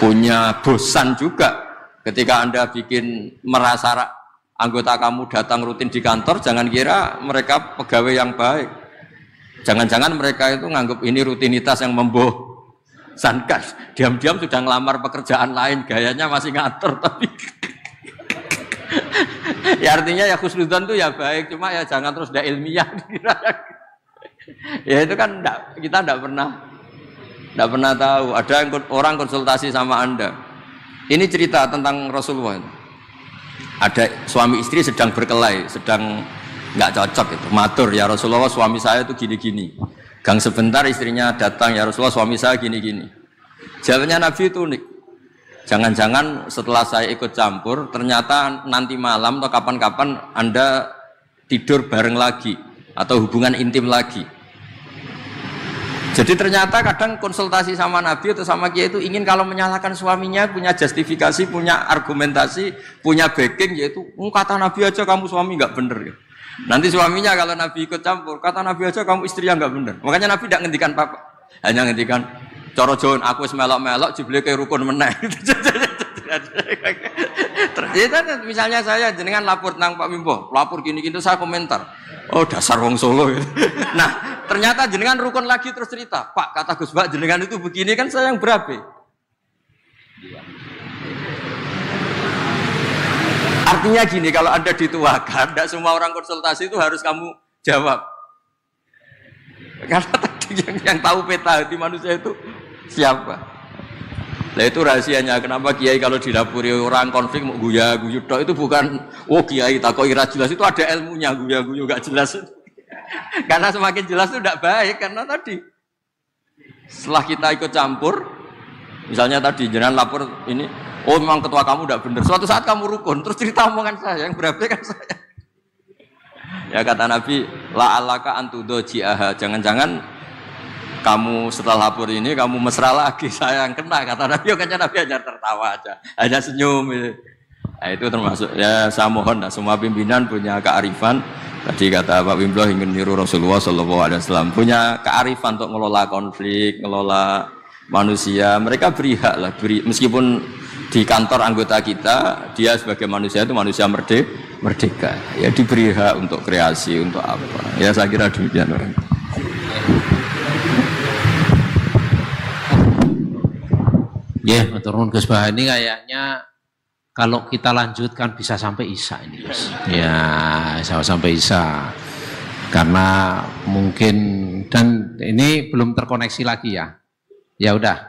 punya bosan juga. Ketika Anda bikin merasa anggota kamu datang rutin di kantor, jangan kira mereka pegawai yang baik. Jangan-jangan mereka itu nganggap ini rutinitas yang membosankan. Diam-diam sudah ngelamar pekerjaan lain, gayanya masih ngatur tapi ya artinya ya khusnudzon itu ya baik, cuma ya jangan terus dah ilmiah. Ya itu kan kita tidak pernah tahu. Ada orang konsultasi sama Anda. Ini cerita tentang Rasulullah. Ada suami istri sedang berkelahi, sedang nggak cocok itu. Matur, ya Rasulullah suami saya itu gini-gini. Gang sebentar istrinya datang, ya Rasulullah suami saya gini-gini. Jawabnya Nabi itu unik. Jangan-jangan setelah saya ikut campur, ternyata nanti malam atau kapan-kapan Anda tidur bareng lagi atau hubungan intim lagi. Jadi ternyata kadang konsultasi sama Nabi atau sama Kiai itu ingin kalau menyalahkan suaminya punya justifikasi, punya argumentasi, punya backing, yaitu kata Nabi aja kamu suami nggak bener ya. Nanti suaminya kalau Nabi ikut campur, kata Nabi aja kamu istri yang nggak bener. Makanya Nabi tidak ngendikan apa, hanya ngendikan coro Jawa aku melok-melok jebule ke rukun meneh. Misalnya saya jenengan lapor tentang Pak Mimbo, lapor gini-gini saya komentar. Oh dasar wong Solo. Nah, ternyata jenengan rukun lagi terus cerita, Pak kata Gus Bak jenengan itu begini, kan saya yang berabe. Artinya gini, kalau Anda dituakan, tidak semua orang konsultasi itu harus kamu jawab. Karena tadi yang tahu peta hati manusia itu siapa? Nah itu rahasianya kenapa Kiai kalau didapuri orang konflik mau guya-guyu itu bukan Kiai takoi ra jelas, itu ada ilmunya. Guya-guyu gak jelas itu. Karena semakin jelas itu tidak baik, karena tadi setelah kita ikut campur, misalnya tadi jenengan lapor ini, memang ketua kamu tidak benar. Suatu saat kamu rukun, terus cerita omongan saya yang berapa kan saya. Ya kata Nabi, la alaka antudoji'aha, jangan-jangan kamu setelah lapor ini kamu mesra lagi, saya yang kena, kata Nabi. Makanya Nabi hanya tertawa aja, hanya senyum. Nah, itu termasuk ya, saya mohon semua pimpinan punya kearifan. Tadi kata Pak Wimbo ingin niru Rasulullah SAW, punya kearifan untuk ngelola konflik, ngelola manusia. Mereka beri hak lah, meskipun di kantor anggota kita, dia sebagai manusia itu manusia merdeka. Ya diberi hak untuk kreasi, untuk apa. Ya saya kira demikian. Ya, turun Gus Bah, ini kayaknya kalau kita lanjutkan bisa sampai Isya ini, Gus. Ya, sampai Isya. Karena mungkin, dan ini belum terkoneksi lagi ya. Ya udah,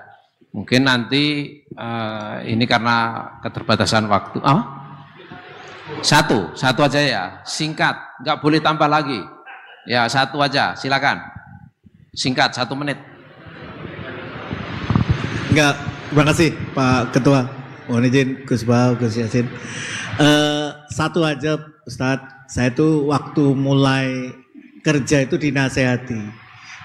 mungkin nanti ini karena keterbatasan waktu. Satu aja ya, singkat, nggak boleh tambah lagi. Ya satu aja, silakan. Singkat, 1 menit. Enggak. Terima kasih Pak Ketua. Mohon izin Gus Bau, Gus Yasin. Satu aja Ustadz, saya tuh waktu mulai kerja itu dinasehati.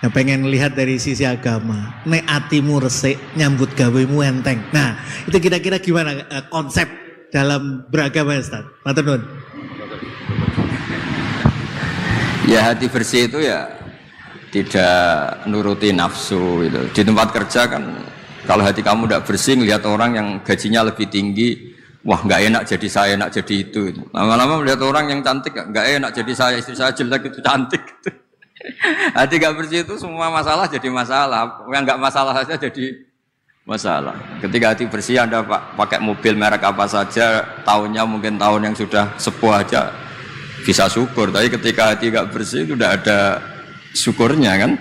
Nah, pengen lihat dari sisi agama. Nek atimu resik, nyambut gawemu enteng. Nah, itu kira-kira gimana konsep dalam beragama Ustadz? Matur nuwun. Ya hati bersih itu ya tidak nuruti nafsu itu. Di tempat kerja kan kalau hati kamu tidak bersih, melihat orang yang gajinya lebih tinggi, wah nggak enak jadi saya, enak jadi itu. Lama-lama melihat orang yang cantik, nggak enak jadi saya, istri saya jelek itu cantik. Hati gak bersih itu semua masalah jadi masalah. Yang gak masalah saja jadi masalah. Ketika hati bersih Anda pakai mobil merek apa saja, tahunnya mungkin tahun yang sudah sepuh aja bisa syukur. Tapi ketika hati gak bersih itu udah ada syukurnya kan.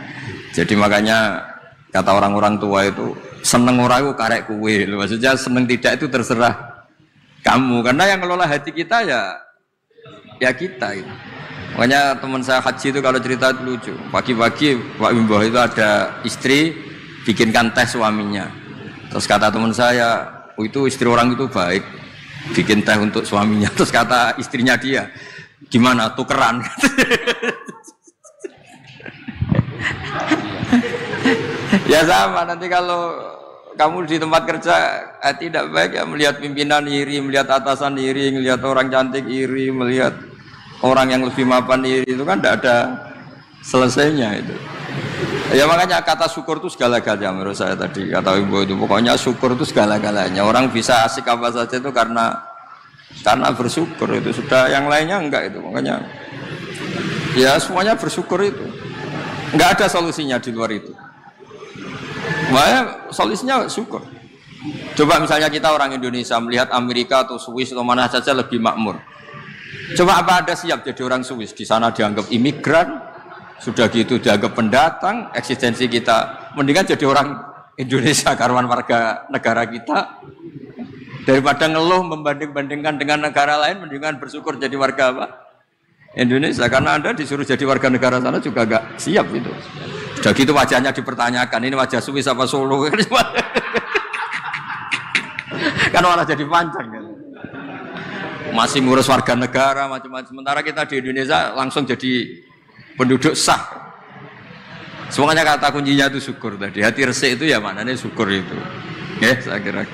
Jadi makanya kata orang-orang tua itu seneng orang itu karek kue. Maksudnya seneng tidak itu terserah kamu. Karena yang ngelola hati kita ya kita gitu. Makanya teman saya haji itu kalau cerita itu lucu. Pagi-pagi Pak Wimbo itu ada istri bikinkan teh suaminya. Terus kata teman saya, oh, itu istri orang itu baik, bikin teh untuk suaminya. Terus kata istrinya dia, gimana tukeran? Ya sama nanti kalau kamu di tempat kerja tidak baik ya melihat pimpinan iri, melihat atasan iri, melihat orang cantik iri, melihat orang yang lebih mapan iri itu kan tidak ada selesainya itu. Ya makanya kata syukur itu segala-galanya menurut saya tadi kata Ibu itu pokoknya syukur itu segala-galanya. Orang bisa asik apa saja itu karena bersyukur itu sudah, yang lainnya enggak itu. Makanya ya semuanya bersyukur itu. Enggak ada solusinya di luar itu. Makanya solusinya syukur. Coba misalnya kita orang Indonesia melihat Amerika atau Swiss atau mana saja lebih makmur. Coba apa ada siap jadi orang Swiss? Di sana dianggap imigran, sudah gitu dianggap pendatang, eksistensi kita mendingan jadi orang Indonesia karuan warga negara kita daripada ngeluh membanding-bandingkan dengan negara lain, mendingan bersyukur jadi warga apa? Indonesia. Karena Anda disuruh jadi warga negara sana juga gak siap itu. Sudah gitu wajahnya dipertanyakan, ini wajah Swiss apa Solo? Kan malah jadi panjang kan. Masih ngurus warga negara macam-macam. Sementara kita di Indonesia langsung jadi penduduk sah. Semuanya kata kuncinya itu syukur tadi. Hati resik itu ya maknanya syukur itu. Ya, saya kira.